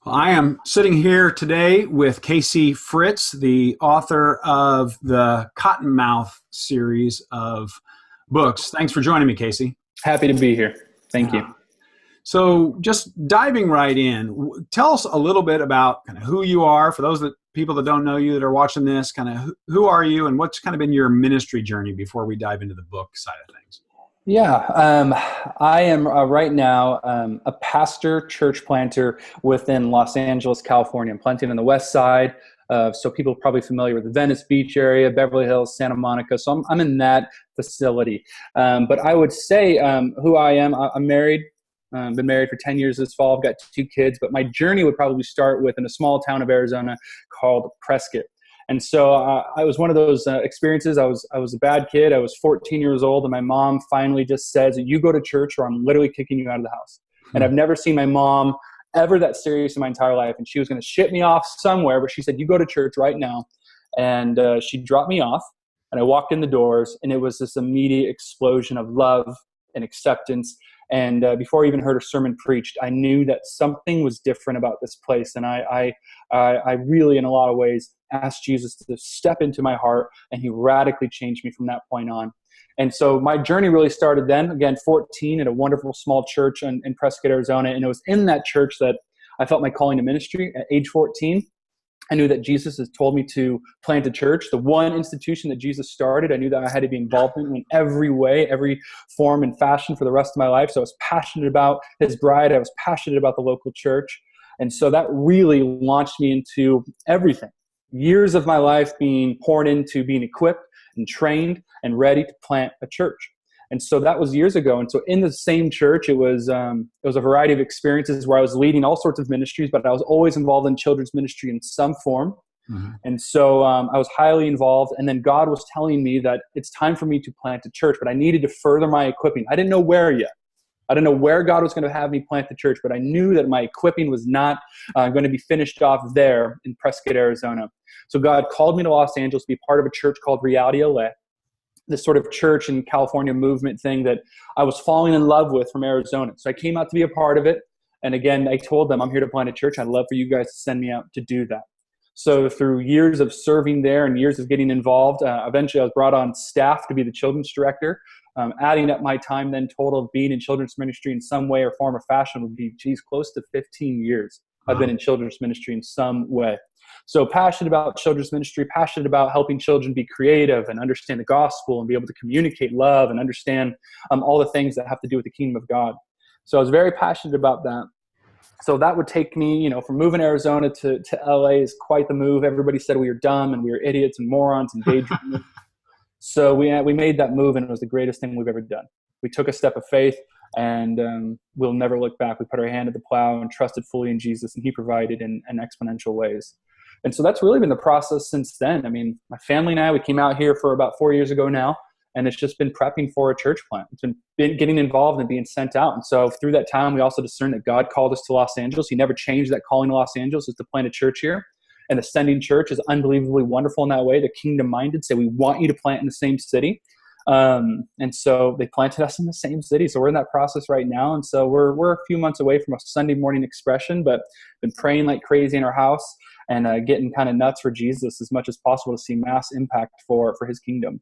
Well, I am sitting here today with Casey Fritz, the author of the Cottonmouth series of books. Thanks for joining me, Casey. Happy to be here. Thank Uh, you. so, just diving right in, tell us a little bit about kind of who you are for those people that don't know you that are watching this. Kind of who are you, and what's kind of been your ministry journey before we dive into the book side of things. Yeah, I am right now a pastor, church planter within Los Angeles, California. I'm planting on the west side. So people are probably familiar with the Venice Beach area, Beverly Hills, Santa Monica. So I'm in that facility. But I would say who I am. I'm married. Been married for 10 years this fall. I've got two kids. But my journey would probably start with in a small town of Arizona called Prescott. And so I was one of those experiences. I was a bad kid. I was 14 years old, and my mom finally just says, "You go to church, or I'm literally kicking you out of the house." And I've never seen my mom ever that serious in my entire life. And she was going to ship me off somewhere, but she said, "You go to church right now." And she dropped me off, and I walked in the doors, and it was this immediate explosion of love and acceptance. And before I even heard a sermon preached, I knew that something was different about this place. And I really, in a lot of ways, asked Jesus to step into my heart, and he radically changed me from that point on. And so my journey really started then, again, 14 at a wonderful small church in Prescott, Arizona. And it was in that church that I felt my calling to ministry at age 14. I knew that Jesus has told me to plant a church, the one institution that Jesus started. I knew that I had to be involved in every way, every form and fashion for the rest of my life. So I was passionate about his bride. I was passionate about the local church. And so that really launched me into everything. Years of my life being poured into being equipped and trained and ready to plant a church. And so that was years ago. And so in the same church, it was a variety of experiences where I was leading all sorts of ministries, but I was always involved in children's ministry in some form. Mm-hmm. And so I was highly involved. And then God was telling me that it's time for me to plant a church, but I needed to further my equipping. I didn't know where yet. I didn't know where God was going to have me plant the church, but I knew that my equipping was not going to be finished off there in Prescott, Arizona. So God called me to Los Angeles to be part of a church called Reality LA. This sort of church in California movement thing that I was falling in love with from Arizona. So I came out to be a part of it. And again, I told them, I'm here to plant a church. I'd love for you guys to send me out to do that. So through years of serving there and years of getting involved, eventually I was brought on staff to be the children's director. Adding up my time then total of being in children's ministry in some way or form or fashion would be, close to 15 years. I've been in children's ministry in some way. So passionate about children's ministry, passionate about helping children be creative and understand the gospel and be able to communicate love and understand all the things that have to do with the kingdom of God. So I was very passionate about that. So that would take me, from moving Arizona to LA is quite the move. Everybody said we were dumb and we were idiots and morons and daydreamers. So we made that move, and it was the greatest thing we've ever done. We took a step of faith, and we'll never look back. We put our hand to the plow and trusted fully in Jesus, and he provided in exponential ways. And so that's really been the process since then. I mean, my family and I, we came out here for about 4 years ago now, and it's just been prepping for a church plant. It's been getting involved and being sent out. And so through that time, we also discerned that God called us to Los Angeles. He never changed that calling to Los Angeles, is to plant a church here. And the sending church is unbelievably wonderful in that way. They're kingdom-minded, say we want you to plant in the same city. And so they planted us in the same city. So we're in that process right now. And so we're a few months away from a Sunday morning expression, but been praying like crazy in our house and getting kind of nuts for Jesus as much as possible to see mass impact for his kingdom.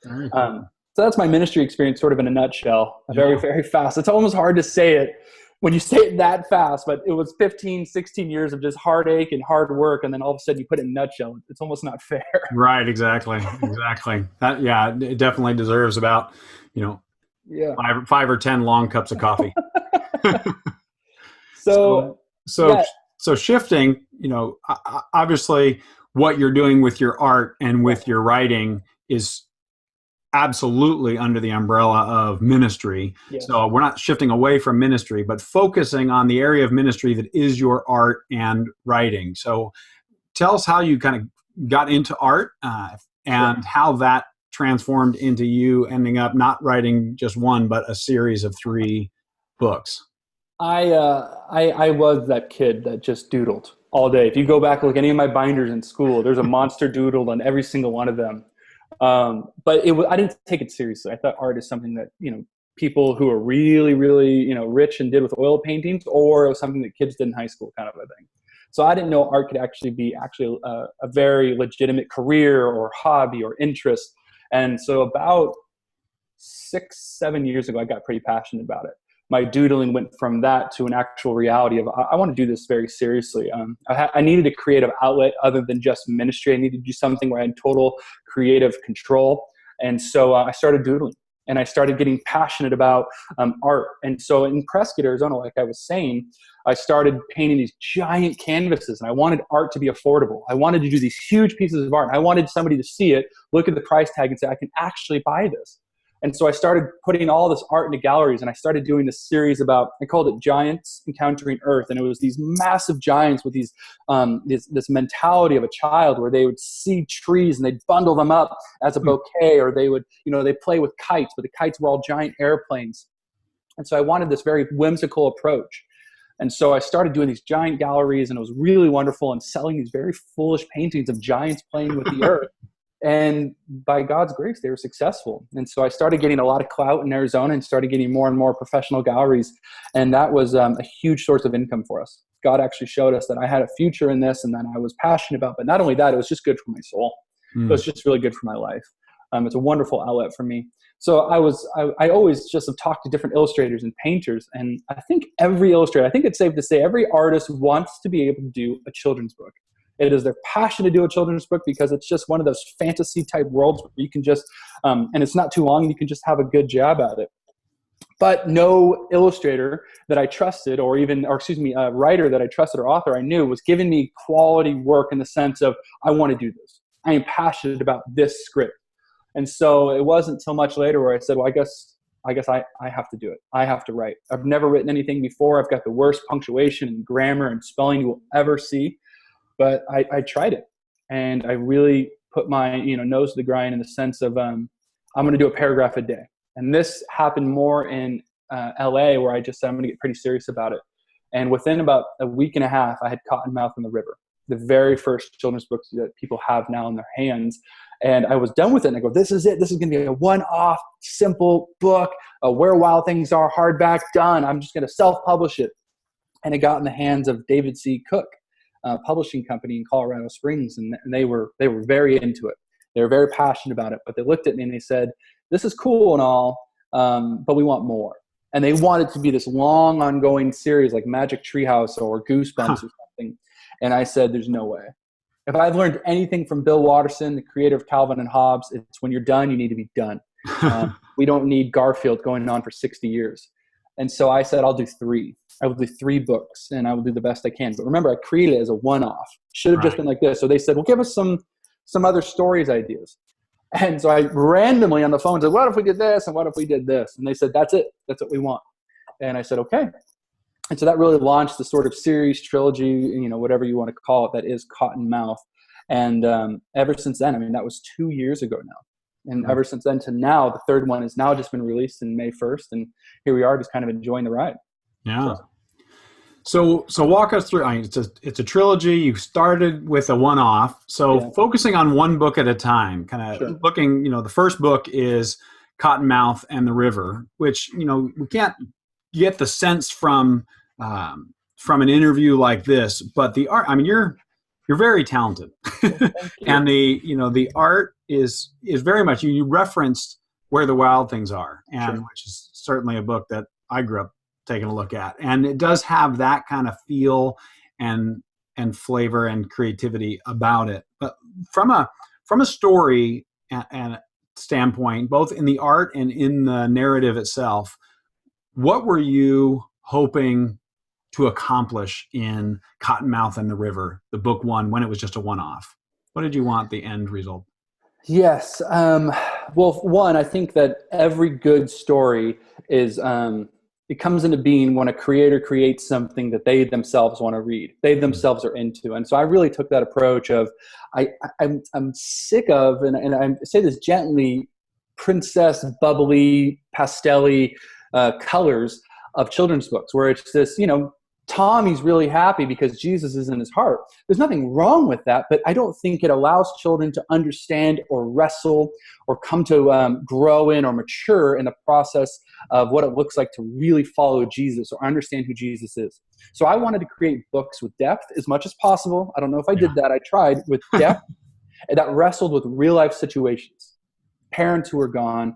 Very cool. So that's my ministry experience sort of in a nutshell, very, very fast. It's almost hard to say it when you say it that fast, but it was 15, 16 years of just heartache and hard work. And then all of a sudden you put it in a nutshell. It's almost not fair. Right. Exactly. It definitely deserves about, five or 10 long cups of coffee. So shifting, obviously what you're doing with your art and with your writing is absolutely under the umbrella of ministry. Yes. So we're not shifting away from ministry, but focusing on the area of ministry that is your art and writing. So tell us how you kind of got into art and how that transformed into you ending up not writing just one, but a series of 3 books. I was that kid that just doodled all day. If you go back and look at any of my binders in school, there's a monster doodle on every single one of them. But I didn't take it seriously. I thought art is something that, people who are really, really, rich and did with oil paintings, or it was something that kids did in high school kind of a thing. So I didn't know art could actually be a very legitimate career or hobby or interest. And so about 6-7 years ago, I got pretty passionate about it. My doodling went from that to an actual reality of, I want to do this very seriously. I needed a creative outlet other than just ministry. I needed to do something where I had total creative control. And so I started doodling, and I started getting passionate about art. And so in Prescott, Arizona, like I was saying, I started painting these giant canvases, and I wanted art to be affordable. I wanted to do these huge pieces of art. I wanted somebody to see it, look at the price tag, and say, I can actually buy this. And so I started putting all this art into galleries, and I started doing this series about, I called it Giants Encountering Earth. And it was these massive giants with these, this mentality of a child, where they would see trees and they'd bundle them up as a bouquet, or they would, they play with kites, but the kites were all giant airplanes. And so I wanted this very whimsical approach. And so I started doing these giant galleries, and it was really wonderful, and selling these very foolish paintings of giants playing with the earth. And by God's grace, they were successful. And so I started getting a lot of clout in Arizona, and started getting more and more professional galleries. And that was a huge source of income for us. God actually showed us that I had a future in this, and that I was passionate about. But not only that, it was just good for my soul. It was just really good for my life. It's a wonderful outlet for me. So I always just have talked to different illustrators and painters. And I think every illustrator, I think it's safe to say every artist wants to be able to do a children's book. It is their passion to do a children's book, because it's just one of those fantasy type worlds where you can just, and it's not too long, and you can just have a good jab at it. But no illustrator that I trusted, or a writer that I trusted or author I knew, was giving me quality work in the sense of, I want to do this. I am passionate about this script. And so it wasn't until much later where I said, well, I guess I have to do it. I have to write. I've never written anything before. I've got the worst punctuation and grammar and spelling you will ever see. But I tried it, and I really put my nose to the grind in the sense of I'm going to do a paragraph a day. And this happened more in LA, where I just said I'm going to get pretty serious about it. And within about a week and a half, I had Cottonmouth and the River, the very first children's books that people have now in their hands. And I was done with it, and I go, this is it. This is going to be a one-off, simple book, Where Wild Things Are, hardback, done. I'm just going to self-publish it. And it got in the hands of David C. Cook, publishing company in Colorado Springs, and they were very into it. They were very passionate about it, but they looked at me and they said, this is cool and all, but we want more. And they wanted to be this long ongoing series like Magic Treehouse or Goosebumps or something. And I said, there's no way. If I've learned anything from Bill Watterson, the creator of Calvin and Hobbes, it's when you're done, you need to be done. We don't need Garfield going on for 60 years. And so I said, I'll do 3. I will do 3 books, and I will do the best I can. But remember, I created it as a one-off. Should have just been like this. So they said, well, give us some other stories ideas. And so I randomly on the phone said, what if we did this, and what if we did this? And they said, that's it. That's what we want. And I said, okay. And so that really launched the sort of series, trilogy, whatever you want to call it, that is Cottonmouth. And ever since then, I mean, that was 2 years ago now. And ever since then to now, the 3rd one has now just been released in May 1st. And here we are just kind of enjoying the ride. Yeah. So walk us through. It's a trilogy. You started with a one-off. So focusing on one book at a time, kind of looking, the first book is Cottonmouth and the River, which, we can't get the sense from an interview like this, but the art, you're very talented. And the art is very much, you referenced Where the Wild Things Are, and which is certainly a book that I grew up taking a look at. And it does have that kind of feel and flavor and creativity about it. But from a story and standpoint, both in the art and in the narrative itself, what were you hoping to accomplish in Cottonmouth and the River, the book 1, when it was just a one-off? What did you want the end result? Yes. Well, one, I think that every good story is it comes into being when a creator creates something that they themselves want to read, they themselves are into. And so I really took that approach of I'm sick of, and I say this gently, princess, bubbly, pastel-y colors of children's books, where it's this, Tommy's really happy because Jesus is in his heart. There's nothing wrong with that, but I don't think it allows children to understand or wrestle or come to grow in or mature in the process of what it looks like to really follow Jesus or understand who Jesus is. So I wanted to create books with depth as much as possible. I don't know if I did that. I tried with depth that wrestled with real life situations, parents who are gone,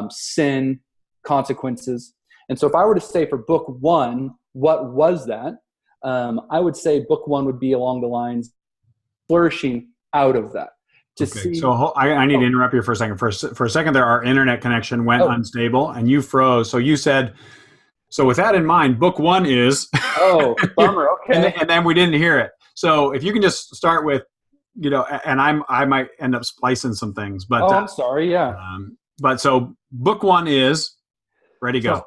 sin, consequences. And so if I were to say for book one, what was that? I would say book one would be along the lines flourishing out of that. So I need to interrupt you for a second. For a second there, our internet connection went unstable and you froze. So you said, so with that in mind, book one is... Oh, bummer. Okay. and then we didn't hear it. So if you can just start with, and I might end up splicing some things. But I'm sorry. Yeah. But so book one is... Ready, go.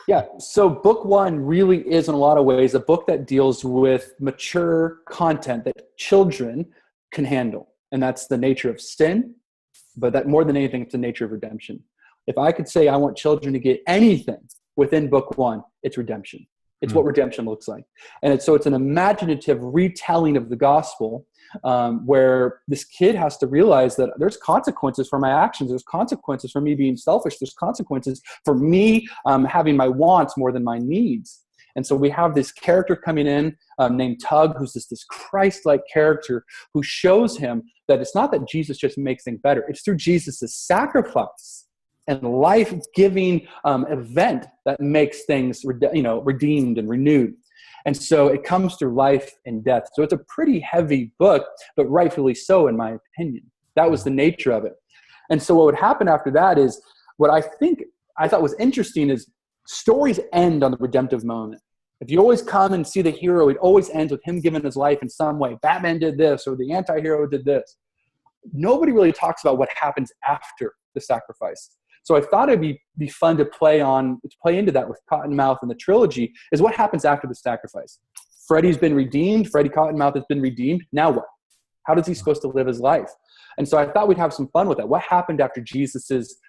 Yeah. So book one really is in a lot of ways a book that deals with mature content that children can handle. And that's the nature of sin, but that more than anything, it's the nature of redemption. If I could say I want children to get anything within book one, it's redemption. It's what redemption looks like. And it's an imaginative retelling of the gospel where this kid has to realize that there's consequences for my actions. There's consequences for me being selfish. There's consequences for me having my wants more than my needs. And so we have this character coming in named Tug, who's this Christ-like character who shows him that it's not that Jesus just makes things better. It's through Jesus' sacrifice and life-giving event that makes things redeemed and renewed. And so it comes through life and death. So it's a pretty heavy book, but rightfully so, in my opinion. That was the nature of it. And so what would happen after that is what I thought was interesting is stories end on the redemptive moment. If you always come and see the hero, it always ends with him giving his life in some way. Batman did this, or the anti-hero did this. Nobody really talks about what happens after the sacrifice. So I thought it'd be fun to play into that with Cottonmouth and the trilogy is what happens after the sacrifice. Freddy's been redeemed. Freddy Cottonmouth has been redeemed. Now what? How is he supposed to live his life? And so I thought we'd have some fun with that. What happened after Jesus's,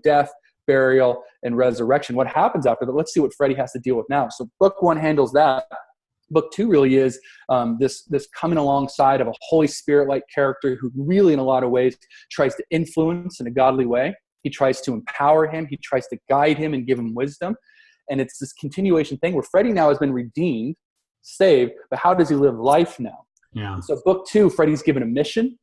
death, burial, and resurrection? What happens after that? Let's see what Freddy has to deal with now. So book one handles that. Book two really is this coming alongside of a Holy Spirit-like character who really, in a lot of ways, tries to influence in a godly way. He tries to empower him. He tries to guide him and give him wisdom. And it's this continuation thing where Freddy now has been redeemed, saved, but how does he live life now? Yeah. So book two, Freddy's given a mission.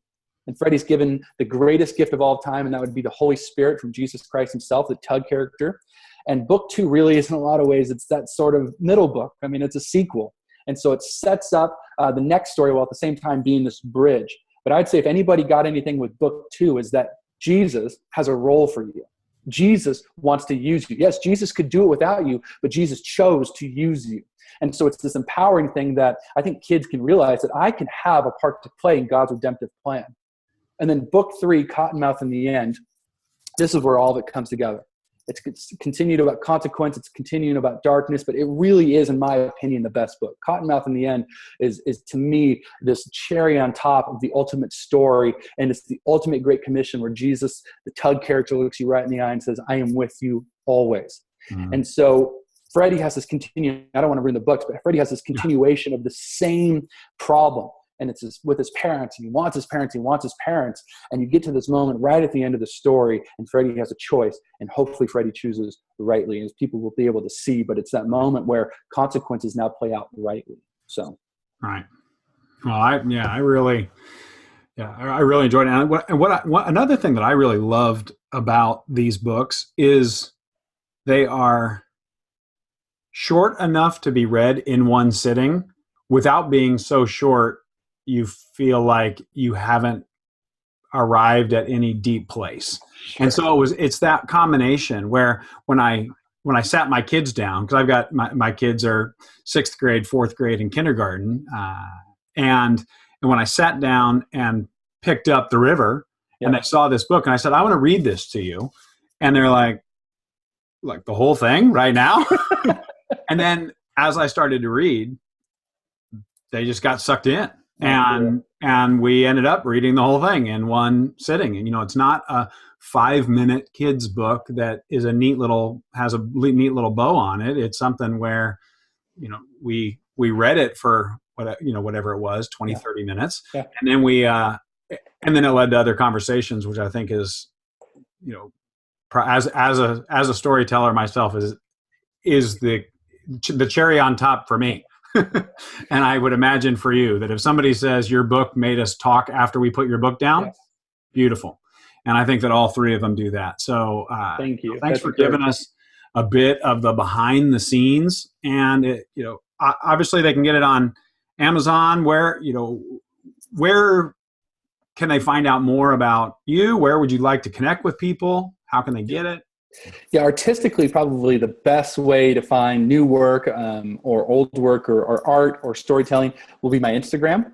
And Freddy's given the greatest gift of all time, and that would be the Holy Spirit from Jesus Christ himself, the Tug character. And book two really is, in a lot of ways, it's that sort of middle book. I mean, it's a sequel. And so it sets up the next story while at the same time being this bridge. But I'd say if anybody got anything with book two is that Jesus has a role for you. Jesus wants to use you. Yes, Jesus could do it without you, but Jesus chose to use you. And so it's this empowering thing that I think kids can realize that I can have a part to play in God's redemptive plan. And then book three, Cottonmouth in the end, this is where all of it comes together. It's continued about consequence. It's continuing about darkness, but it really is, in my opinion, the best book. Cottonmouth in the end is to me, this cherry on top of the ultimate story. And it's the ultimate Great Commission where Jesus, the Tug character, looks you right in the eye and says, I am with you always. Mm-hmm. And so Freddy has this I don't want to ruin the books, but Freddy has this continuation of the same problem. And it's with his parents, and he wants his parents, and you get to this moment right at the end of the story, and Freddy has a choice, and hopefully Freddy chooses rightly, as people will be able to see, but it's that moment where consequences now play out rightly. So, right. Well, I really enjoyed it. And what another thing that I really loved about these books is they are short enough to be read in one sitting without being so short you feel like you haven't arrived at any deep place. Sure. And so it's that combination where when I sat my kids down, because I've got my kids are 6th grade, 4th grade, and kindergarten, and when I sat down and picked up The River, and they saw this book, and I said, I want to read this to you, and they're like the whole thing right now. And then as I started to read, they just got sucked in. And we ended up reading the whole thing in one sitting. And, it's not a 5-minute kids book that is has a neat little bow on it. It's something where, we read it for whatever it was, 20, 30 minutes. Yeah. And then and then it led to other conversations, which I think is, as a storyteller myself is the cherry on top for me. And I would imagine for you that if somebody says your book made us talk after we put your book down, Yes. beautiful. And I think that all three of them do that. So Thank you. thanks That's for great. giving us a bit of the behind the scenes. And obviously they can get it on Amazon. Where can they find out more about you? Where would you like to connect with people? How can they get it? Yeah, artistically, probably the best way to find new work or old work or art or storytelling will be my Instagram.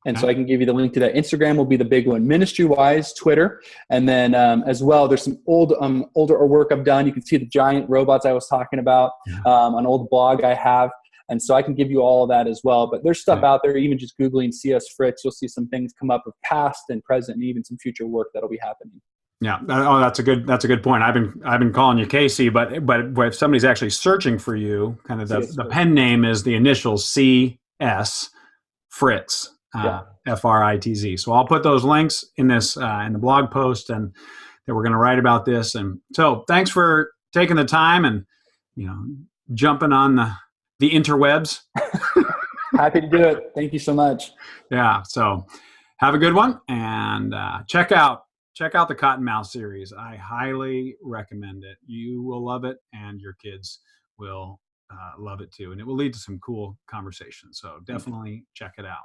And Okay. so I can give you the link to that. Instagram will be the big one. Ministry-wise, Twitter. And then as well, there's some older work I've done. You can see the giant robots I was talking about, an old blog I have. And so I can give you all of that as well. But there's stuff out there, even just Googling CS Fritz, you'll see some things come up of past and present and even some future work that'll be happening. Yeah. Oh, that's a good point. I've been calling you Casey, but if somebody's actually searching for you, kind of the pen name is the initials CS Fritz, Fritz. So I'll put those links in this in the blog post and that we're going to write about this. And so thanks for taking the time and jumping on the interwebs. Happy to do it. Thank you so much. Yeah. So have a good one and check out the Cottonmouth series. I highly recommend it. You will love it and your kids will love it too. And it will lead to some cool conversations. So definitely check it out.